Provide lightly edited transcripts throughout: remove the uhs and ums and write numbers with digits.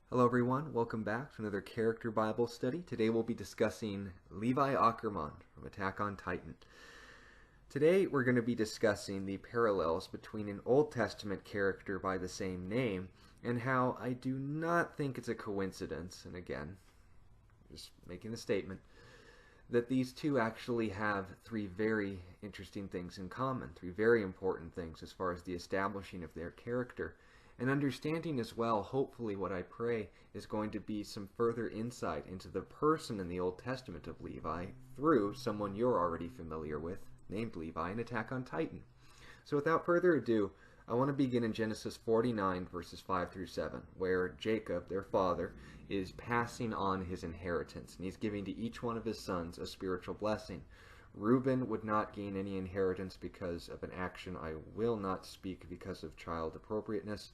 Hello everyone, welcome back to another character Bible study. Today we'll be discussing Levi Ackerman from Attack on Titan. Today we're going to be discussing the parallels between an Old Testament character by the same name and how I do not think it's a coincidence, and again, just making the statement, that these two actually have three very interesting things in common, three very important things as far as the establishing of their character. And understanding as well, hopefully what I pray is going to be some further insight into the person in the Old Testament of Levi through someone you're already familiar with, named Levi in Attack on Titan. So without further ado, I want to begin in Genesis 49 verses 5 through 7, where Jacob, their father, is passing on his inheritance, and he's giving to each one of his sons a spiritual blessing. Reuben would not gain any inheritance because of an action I will not speak because of child appropriateness,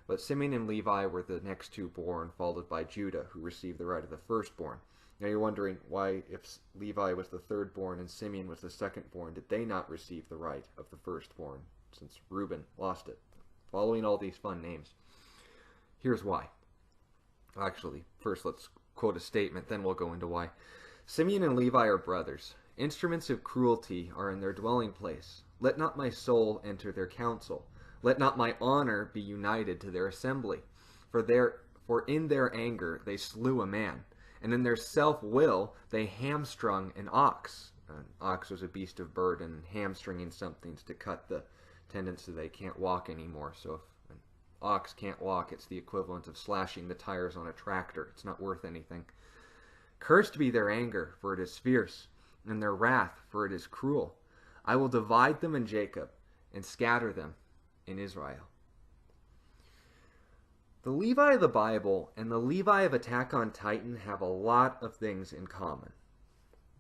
but Simeon and Levi were the next two born, followed by Judah, who received the right of the firstborn. Now you're wondering why, if Levi was the third born and Simeon was the second born, did they not receive the right of the firstborn, since Reuben lost it? Following all these fun names. Here's why. Actually, first let's quote a statement, then we'll go into why. Simeon and Levi are brothers. Instruments of cruelty are in their dwelling place. Let not my soul enter their council. Let not my honor be united to their assembly. For in their anger they slew a man, and in their self-will they hamstrung an ox. An ox was a beast of burden, hamstringing something to cut the tendons so they can't walk anymore. So if an ox can't walk, it's the equivalent of slashing the tires on a tractor. It's not worth anything. Cursed be their anger, for it is fierce, and their wrath, for it is cruel. I will divide them in Jacob, and scatter them in Israel. The Levi of the Bible and the Levi of Attack on Titan have a lot of things in common.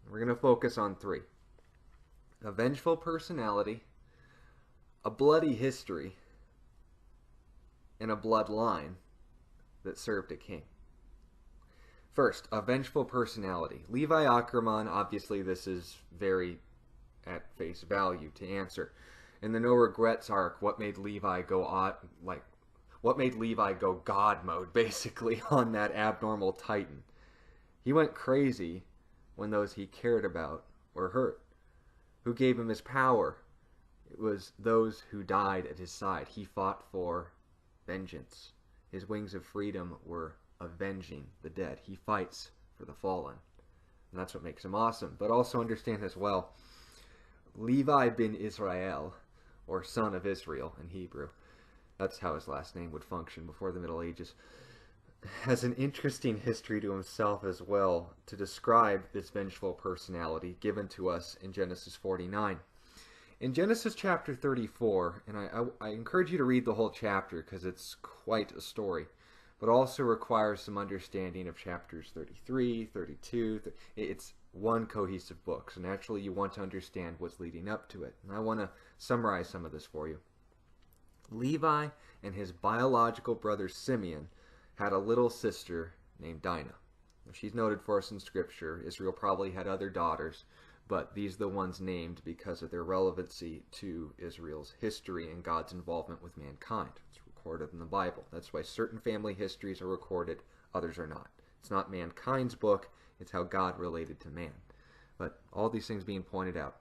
We're going to focus on three: a vengeful personality, a bloody history, and a bloodline that served a king. First, a vengeful personality. Levi Ackerman, obviously this is very at face value to answer. In the No Regrets arc, what made Levi go God mode, basically, on that abnormal Titan? He went crazy when those he cared about were hurt. Who gave him his power? It was those who died at his side. He fought for vengeance. His wings of freedom were avenging the dead. He fights for the fallen. And that's what makes him awesome. But also understand as well, Levi bin Israel, or son of Israel in Hebrew, that's how his last name would function before the Middle Ages, has an interesting history to himself as well to describe this vengeful personality given to us in Genesis 49. In Genesis chapter 34, and I encourage you to read the whole chapter because it's quite a story, but also requires some understanding of chapters 33, 32. It's one cohesive book, so naturally you want to understand what's leading up to it. And I want to summarize some of this for you. Levi and his biological brother Simeon had a little sister named Dinah. She's noted for us in Scripture. Israel probably had other daughters, but these are the ones named because of their relevancy to Israel's history and God's involvement with mankind. It's recorded in the Bible. That's why certain family histories are recorded, others are not. It's not mankind's book, it's how God related to man. But all these things being pointed out.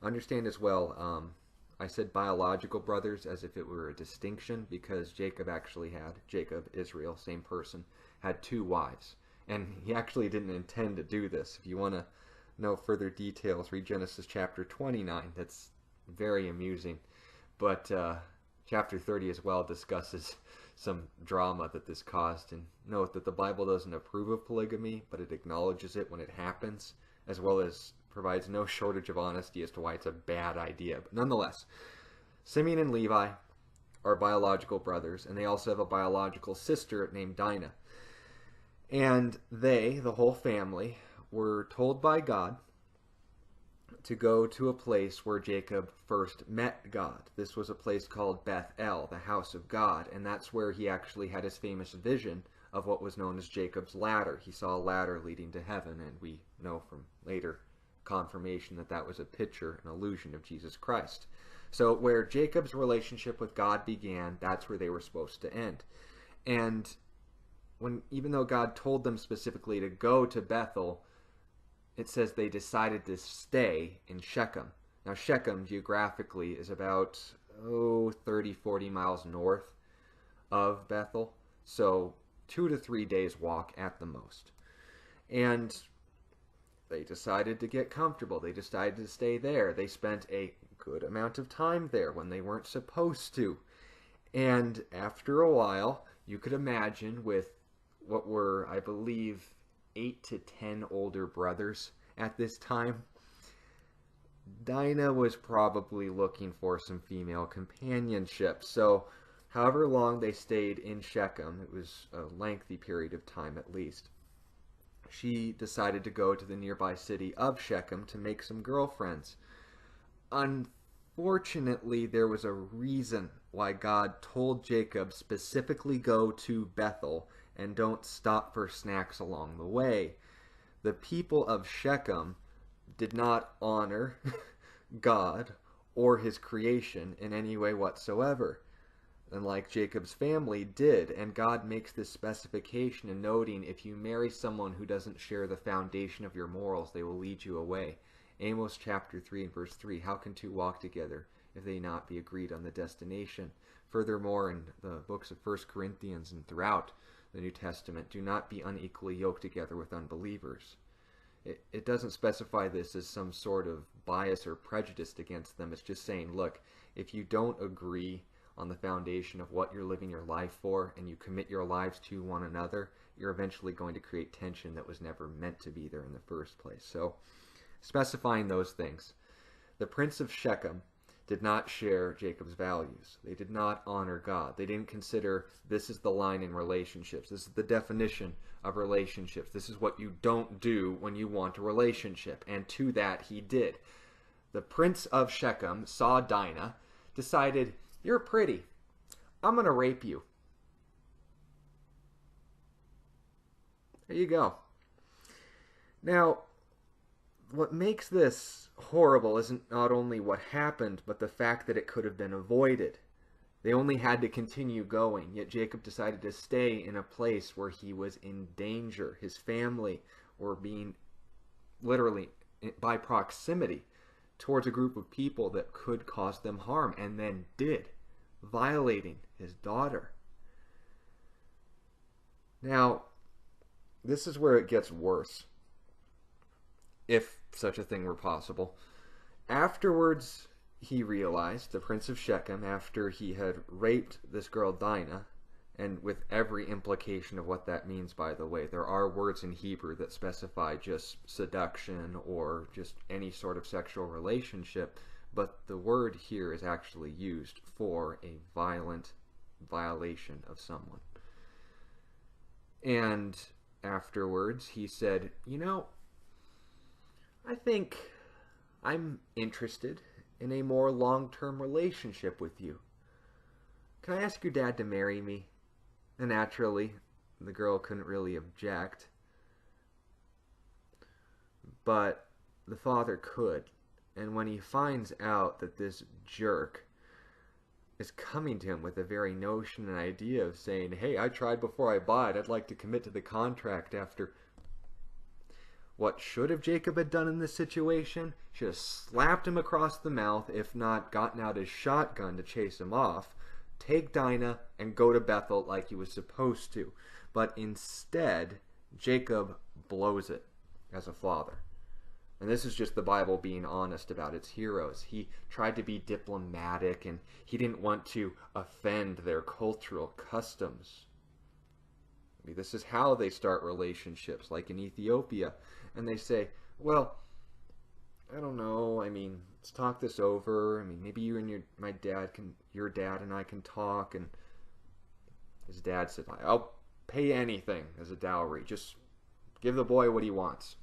Understand as well, I said biological brothers as if it were a distinction because Jacob, Israel, same person, had two wives. And he actually didn't intend to do this. If you want to know further details, read Genesis chapter 29. That's very amusing. But chapter 30 as well discusses some drama that this caused. And note that the Bible doesn't approve of polygamy, but it acknowledges it when it happens, as well as provides no shortage of honesty as to why it's a bad idea. But nonetheless, Simeon and Levi are biological brothers, and they also have a biological sister named Dinah. And they, the whole family, were told by God to go to a place where Jacob first met God. This was a place called Bethel, the house of God, and that's where he actually had his famous vision of what was known as Jacob's ladder. He saw a ladder leading to heaven, and we know from later confirmation that that was a picture, an illusion of Jesus Christ. So where Jacob's relationship with God began, that's where they were supposed to end. And even though God told them specifically to go to Bethel, it says they decided to stay in Shechem. Now, Shechem geographically is about 30, 40 miles north of Bethel. So 2 to 3 days walk at the most. And they decided to get comfortable. They decided to stay there. They spent a good amount of time there when they weren't supposed to. And after a while, you could imagine with what were, I believe, 8 to 10 older brothers at this time, Dinah was probably looking for some female companionship. So however long they stayed in Shechem, it was a lengthy period of time at least, she decided to go to the nearby city of Shechem to make some girlfriends. Unfortunately, there was a reason why God told Jacob specifically go to Bethel and don't stop for snacks along the way. The people of Shechem did not honor God or his creation in any way whatsoever, unlike Jacob's family did. And God makes this specification in noting, if you marry someone who doesn't share the foundation of your morals, they will lead you away. Amos chapter 3 and verse 3, how can two walk together if they not be agreed on the destination? Furthermore, in the books of 1 Corinthians and throughout the New Testament, do not be unequally yoked together with unbelievers. It doesn't specify this as some sort of bias or prejudice against them. It's just saying, look, if you don't agree on the foundation of what you're living your life for and you commit your lives to one another, you're eventually going to create tension that was never meant to be there in the first place. So, specifying those things. The prince of Shechem did not share Jacob's values. They did not honor God. They didn't consider this is the line in relationships. This is the definition of relationships. This is what you don't do when you want a relationship. And to that he did. The prince of Shechem saw Dinah, decided, you're pretty. I'm going to rape you. There you go. Now, what makes this horrible isn't not only what happened, but the fact that it could have been avoided. They only had to continue going, yet Jacob decided to stay in a place where he was in danger. His family were being literally by proximity towards a group of people that could cause them harm, and then did, violating his daughter. Now, this is where it gets worse, if such a thing were possible. Afterwards, he realized, the prince of Shechem, after he had raped this girl Dinah, and with every implication of what that means, by the way, there are words in Hebrew that specify just seduction or just any sort of sexual relationship, but the word here is actually used for a violent violation of someone. And afterwards, he said, you know, I think I'm interested in a more long-term relationship with you. Can I ask your dad to marry me? And naturally, the girl couldn't really object. But the father could. And when he finds out that this jerk is coming to him with the very notion and idea of saying, hey, I tried before I bought, I'd like to commit to the contract after... What should have Jacob had done in this situation? Should have slapped him across the mouth, if not gotten out his shotgun to chase him off, take Dinah, and go to Bethel like he was supposed to. But instead, Jacob blows it as a father. And this is just the Bible being honest about its heroes. He tried to be diplomatic, and he didn't want to offend their cultural customs. I mean, this is how they start relationships, like in Ethiopia. And they say, well, I don't know, I mean, let's talk this over. I mean, maybe you and your dad and I can talk. And his dad said, I'll pay anything as a dowry. Just give the boy what he wants.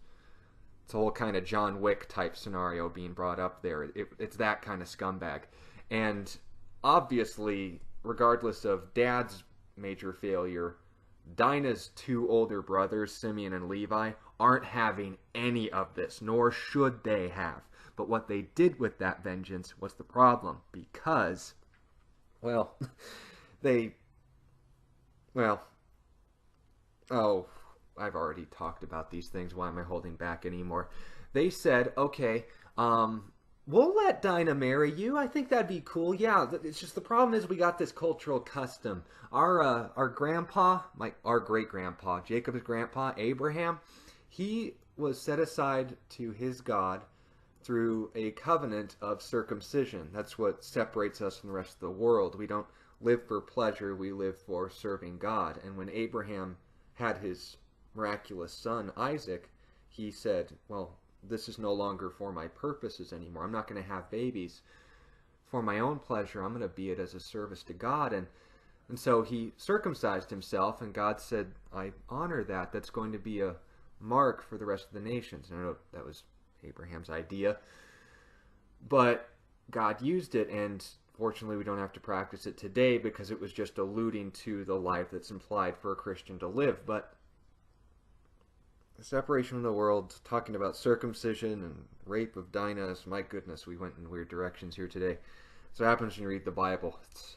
It's a whole kind of John Wick type scenario being brought up there. It's that kind of scumbag. And obviously, regardless of dad's major failure, Dinah's two older brothers, Simeon and Levi, aren't having any of this, nor should they have. But what they did with that vengeance was the problem, because, well, Oh, I've already talked about these things. Why am I holding back anymore? They said, okay, we'll let Dinah marry you. I think that'd be cool. Yeah, it's just the problem is we got this cultural custom. Our grandpa, our great grandpa, Jacob's grandpa, Abraham, he was set aside to his God through a covenant of circumcision. That's what separates us from the rest of the world. We don't live for pleasure, we live for serving God. And when Abraham had his miraculous son, Isaac, he said, well, this is no longer for my purposes anymore. I'm not going to have babies for my own pleasure. I'm going to be it as a service to God. And so he circumcised himself, and God said, I honor that. That's going to be a mark for the rest of the nations. And I know that was Abraham's idea, but God used it, and fortunately we don't have to practice it today because it was just alluding to the life that's implied for a Christian to live. But the separation from the world, talking about circumcision and rape of Dinah, my goodness, we went in weird directions here today. So it happens when you read the Bible. It's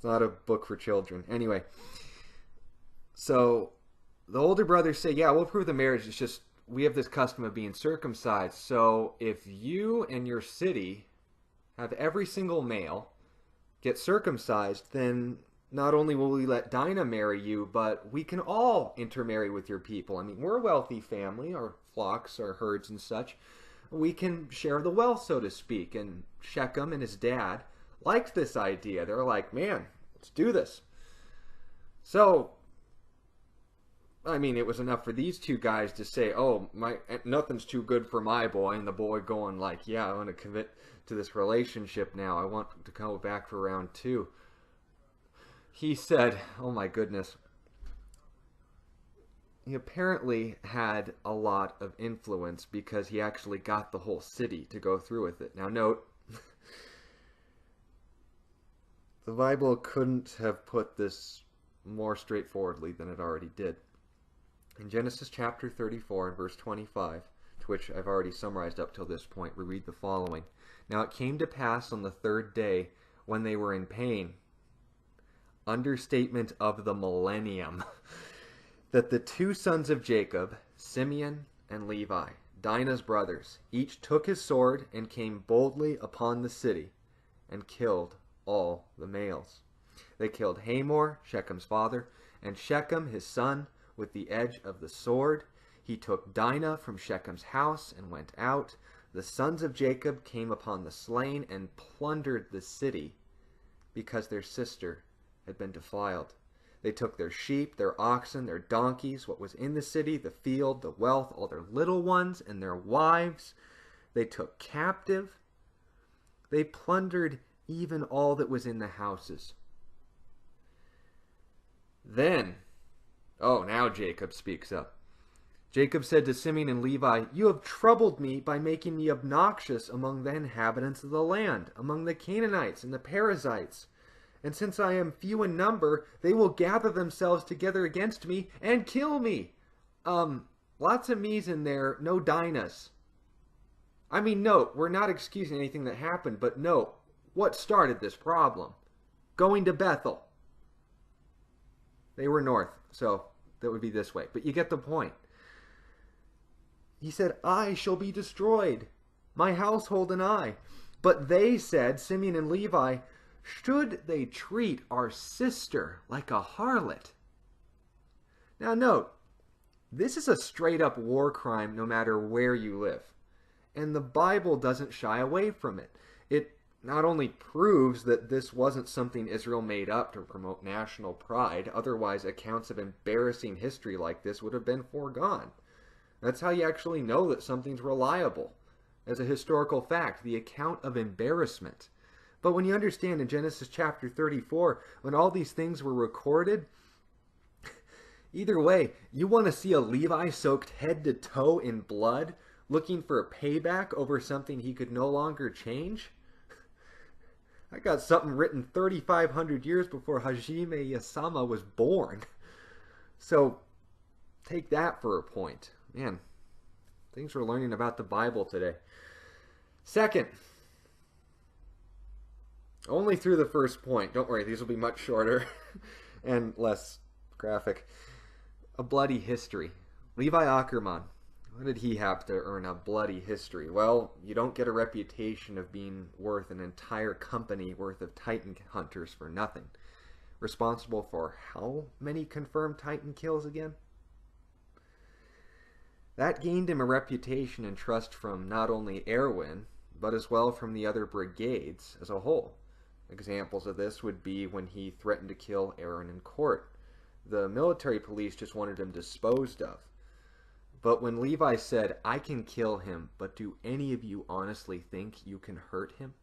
not a book for children. Anyway, so the older brothers say, yeah, we'll approve the marriage. It's just we have this custom of being circumcised. So if you and your city have every single male get circumcised, then not only will we let Dinah marry you, but we can all intermarry with your people. I mean, we're a wealthy family, our flocks, our herds and such. We can share the wealth, so to speak. And Shechem and his dad liked this idea. They're like, man, let's do this. So, I mean, it was enough for these two guys to say, oh, nothing's too good for my boy. And the boy going like, yeah, I want to commit to this relationship now. I want to go back for round 2. He said, oh my goodness, he apparently had a lot of influence because he actually got the whole city to go through with it. Now note, the Bible couldn't have put this more straightforwardly than it already did. In Genesis chapter 34 and verse 25, to which I've already summarized up till this point, we read the following. Now it came to pass on the 3rd day when they were in pain, understatement of the millennium, that the 2 sons of Jacob, Simeon and Levi, Dinah's brothers, each took his sword and came boldly upon the city and killed all the males. They killed Hamor, Shechem's father, and Shechem his son with the edge of the sword. He took Dinah from Shechem's house and went out. The sons of Jacob came upon the slain and plundered the city because their sister had been defiled. They took their sheep, their oxen, their donkeys, what was in the city, the field, the wealth, all their little ones and their wives. They took captive. They plundered even all that was in the houses. Then, now Jacob speaks up. Jacob said to Simeon and Levi, you have troubled me by making me obnoxious among the inhabitants of the land, among the Canaanites and the Perizzites. And since I am few in number, they will gather themselves together against me and kill me. Lots of me's in there, no Dinahs. I mean, note, we're not excusing anything that happened, but note, what started this problem? Going to Bethel. They were north, so that would be this way. But you get the point. He said, I shall be destroyed, my household and I. But they said, Simeon and Levi, should they treat our sister like a harlot? Now note, this is a straight up war crime no matter where you live. And the Bible doesn't shy away from it. It not only proves that this wasn't something Israel made up to promote national pride, otherwise accounts of embarrassing history like this would have been foregone. That's how you actually know that something's reliable. As a historical fact, the account of embarrassment. But when you understand in Genesis chapter 34, when all these things were recorded, either way, you want to see a Levi soaked head to toe in blood, looking for a payback over something he could no longer change? I got something written 3,500 years before Hajime Yasama was born. So, take that for a point. Man, things we're learning about the Bible today. Second, only through the first point. Don't worry, these will be much shorter and less graphic. A bloody history. Levi Ackerman, what did he have to earn a bloody history? Well, you don't get a reputation of being worth an entire company worth of Titan hunters for nothing. Responsible for how many confirmed Titan kills again? That gained him a reputation and trust from not only Erwin, but as well from the other brigades as a whole. Examples of this would be when he threatened to kill Aaron in court. The military police just wanted him disposed of. But when Levi said, "I can kill him, but do any of you honestly think you can hurt him?"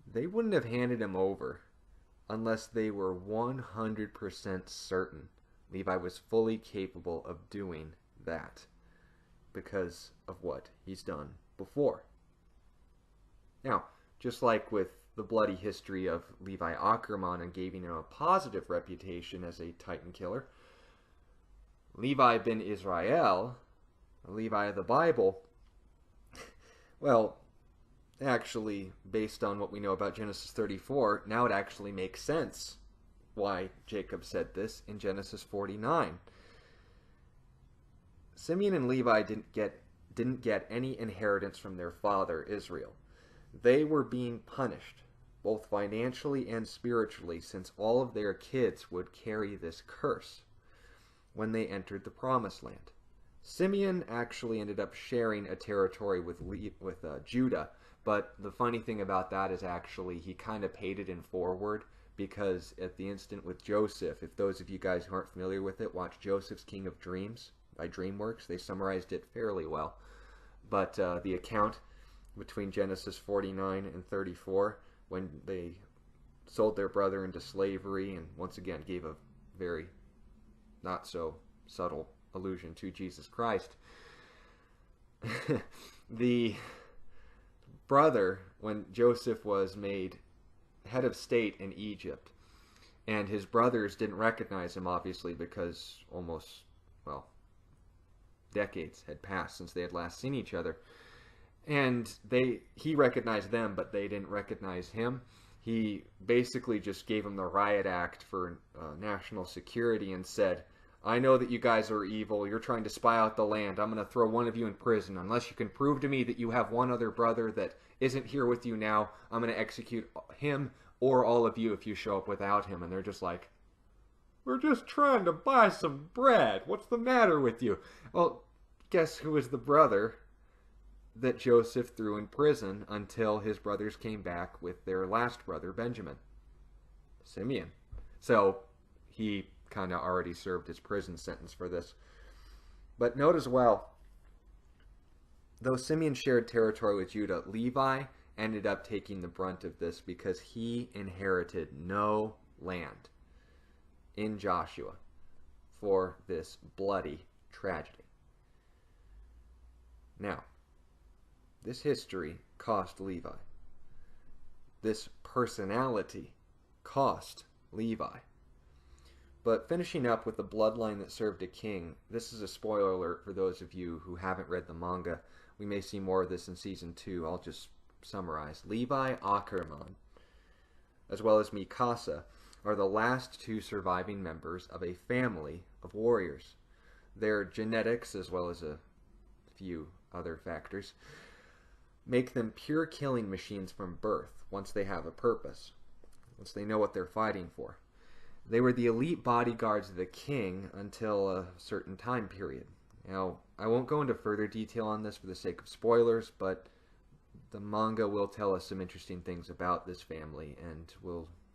they wouldn't have handed him over unless they were 100% certain Levi was fully capable of doing that because of what he's done before. Now, just like with the bloody history of Levi Ackerman and giving him a positive reputation as a Titan killer, Levi ben Israel, Levi of the Bible, well, actually, based on what we know about Genesis 34, now it actually makes sense why Jacob said this in Genesis 49. Simeon and Levi didn't get any inheritance from their father Israel. They were being punished, both financially and spiritually, since all of their kids would carry this curse when they entered the Promised Land. Simeon actually ended up sharing a territory with Judah, but the funny thing about that is actually he kind of paid it in forward, because at the instant with Joseph, if those of you guys who aren't familiar with it, watch Joseph's King of Dreams by DreamWorks. They summarized it fairly well. But the account between Genesis 49 and 34, when they sold their brother into slavery, and once again gave a very not so subtle allusion to Jesus Christ. The brother, when Joseph was made head of state in Egypt, and his brothers didn't recognize him, obviously, because almost, well, decades had passed since they had last seen each other, and he recognized them, but they didn't recognize him. He basically just gave them the riot act for national security and said, "I know that you guys are evil. You're trying to spy out the land. I'm going to throw one of you in prison. Unless you can prove to me that you have one other brother that isn't here with you now, I'm going to execute him or all of you if you show up without him." And they're just like, "We're just trying to buy some bread. What's the matter with you?" Well, guess who was the brother that Joseph threw in prison until his brothers came back with their last brother, Benjamin? Simeon. So he kind of already served his prison sentence for this. But note as well, though Simeon shared territory with Judah, Levi ended up taking the brunt of this because he inherited no land in Joshua for this bloody tragedy. Now, this history cost Levi. This personality cost Levi. But finishing up with the bloodline that served a king, this is a spoiler alert for those of you who haven't read the manga. We may see more of this in Season 2. I'll just summarize. Levi Ackerman, as well as Mikasa, are the last two surviving members of a family of warriors. Their genetics, as well as a few other factors, make them pure killing machines from birth once they have a purpose, once they know what they're fighting for. They were the elite bodyguards of the king until a certain time period. Now, I won't go into further detail on this for the sake of spoilers, but the manga will tell us some interesting things about this family, and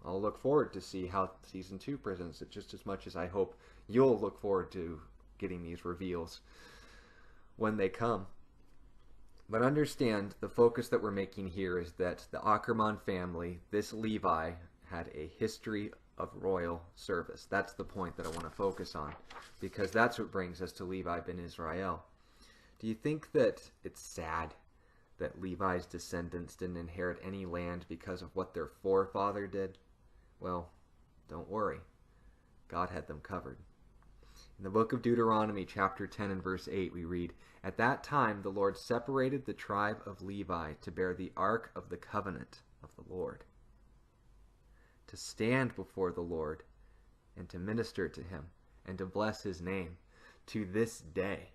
I'll look forward to see how Season 2 presents it, just as much as I hope you'll look forward to getting these reveals when they come. But understand, the focus that we're making here is that the Ackerman family, this Levi, had a history of royal service. That's the point that I want to focus on, because that's what brings us to Levi ben Israel. Do you think that it's sad that Levi's descendants didn't inherit any land because of what their forefather did? Well, don't worry. God had them covered. In the book of Deuteronomy, chapter 10 and verse 8, we read, "At that time the Lord separated the tribe of Levi to bear the ark of the covenant of the Lord, to stand before the Lord and to minister to him, and to bless his name to this day.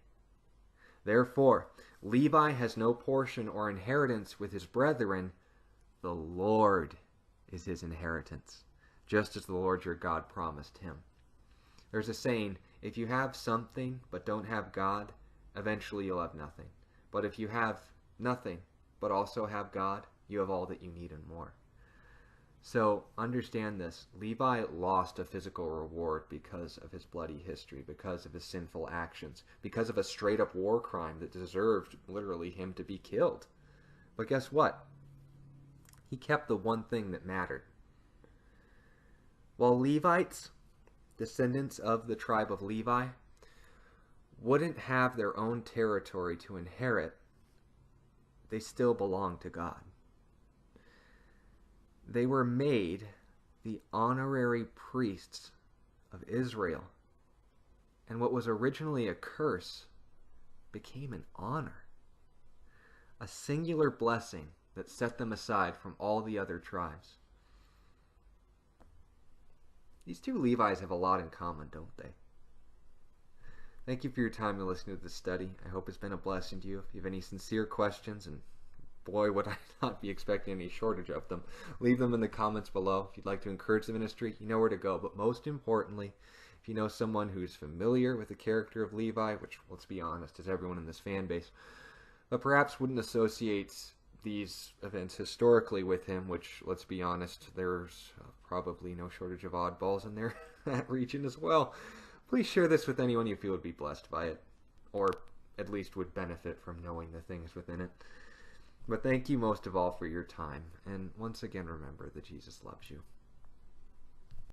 Therefore, Levi has no portion or inheritance with his brethren. The Lord is his inheritance, just as the Lord your God promised him. There's a saying, if you have something but don't have God, eventually you'll have nothing. But if you have nothing but also have God, you have all that you need and more. So understand this. Levi lost a physical reward because of his bloody history, because of his sinful actions, because of a straight-up war crime that deserved literally him to be killed. But guess what? He kept the one thing that mattered. While Levites, descendants of the tribe of Levi, wouldn't have their own territory to inherit, they still belonged to God. They were made the honorary priests of Israel. And what was originally a curse became an honor, a singular blessing that set them aside from all the other tribes. These two Levi's have a lot in common, don't they? Thank you for your time to listen to this study. I hope it's been a blessing to you. If you have any sincere questions, and boy, would I not be expecting any shortage of them, leave them in the comments below. If you'd like to encourage the ministry, you know where to go. But most importantly, if you know someone who's familiar with the character of Levi, which, let's be honest, is everyone in this fan base, but perhaps wouldn't associate these events historically with him, which, let's be honest, there's probably no shortage of oddballs in there, that region as well. Please share this with anyone you feel would be blessed by it, or at least would benefit from knowing the things within it. But thank you most of all for your time, and once again remember that Jesus loves you.